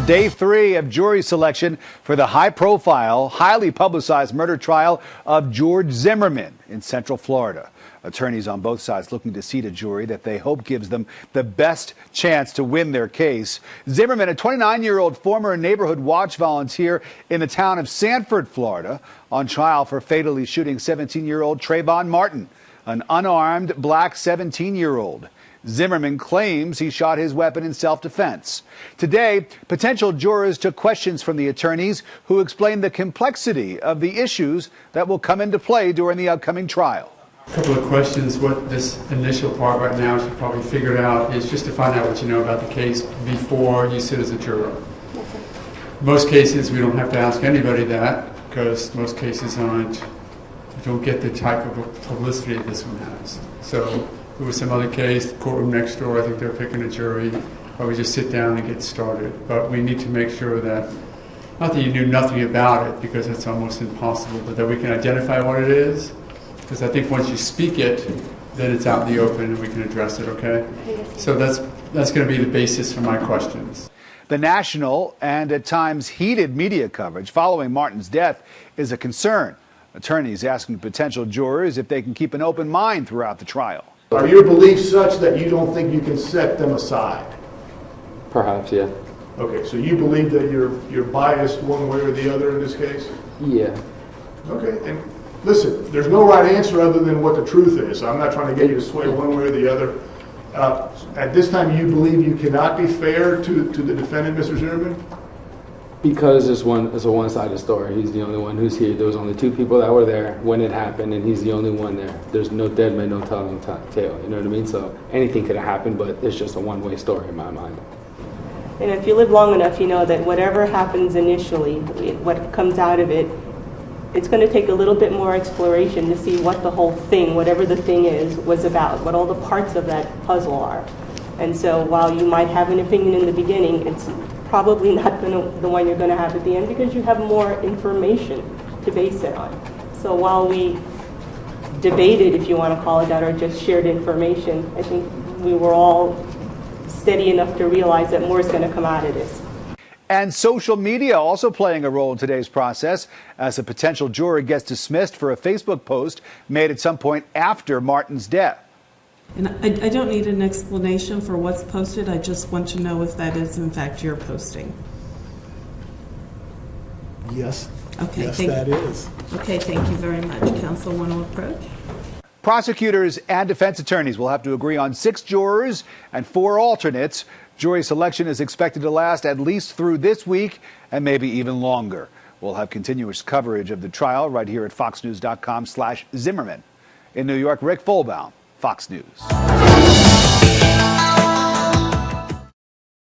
Day 3 of jury selection for the high-profile, highly publicized murder trial of George Zimmerman in Central Florida. Attorneys on both sides looking to seat a jury that they hope gives them the best chance to win their case. Zimmerman, a 29-year-old former neighborhood watch volunteer in the town of Sanford, Florida, on trial for fatally shooting 17-year-old Trayvon Martin, an unarmed black 17-year-old. Zimmerman claims he shot his weapon in self-defense. Today, potential jurors took questions from the attorneys who explained the complexity of the issues that will come into play during the upcoming trial. A couple of questions. What this initial part right now, as you probably figured out, is just to find out what you know about the case before you sit as a juror. Most cases, we don't have to ask anybody that because most cases don't get the type of publicity that this one has. So there was some other case, the courtroom next door, I think they're picking a jury, or we just sit down and get started. But we need to make sure that, not that you knew nothing about it, because it's almost impossible, but that we can identify what it is. Because I think once you speak it, then it's out in the open and we can address it, okay? So that's going to be the basis for my questions. The national and at times heated media coverage following Martin's death is a concern. Attorneys asking potential jurors if they can keep an open mind throughout the trial. Are your beliefs such that you don't think you can set them aside? Perhaps, yeah. Okay, so you believe that you're biased one way or the other in this case? Yeah. Okay, and listen, there's no right answer other than what the truth is. I'm not trying to get you to sway one way or the other. At this time, you believe you cannot be fair to the defendant, Mr. Zimmerman? Because it's a one-sided story. He's the only one who's here. There was only two people that were there when it happened, and he's the only one there. There's no dead man, no telling tale. You know what I mean? So anything could have happened, but it's just a one-way story in my mind. And if you live long enough, you know that whatever happens initially, what comes out of it, it's going to take a little bit more exploration to see what the whole thing, whatever the thing is, was about, what all the parts of that puzzle are. And so while you might have an opinion in the beginning, it's probably not the one you're going to have at the end because you have more information to base it on. So while we debated, if you want to call it that, or just shared information, I think we were all steady enough to realize that more is going to come out of this. And social media also playing a role in today's process as a potential juror gets dismissed for a Facebook post made at some point after Martin's death. And I don't need an explanation for what's posted. I just want to know if that is, in fact, your posting. Yes. Okay. Yes, that is. Okay, thank you very much. Counsel, want to approach? Prosecutors and defense attorneys will have to agree on 6 jurors and 4 alternates. Jury selection is expected to last at least through this week and maybe even longer. We'll have continuous coverage of the trial right here at foxnews.com/Zimmerman. In New York, Rick Folbaum, Fox News.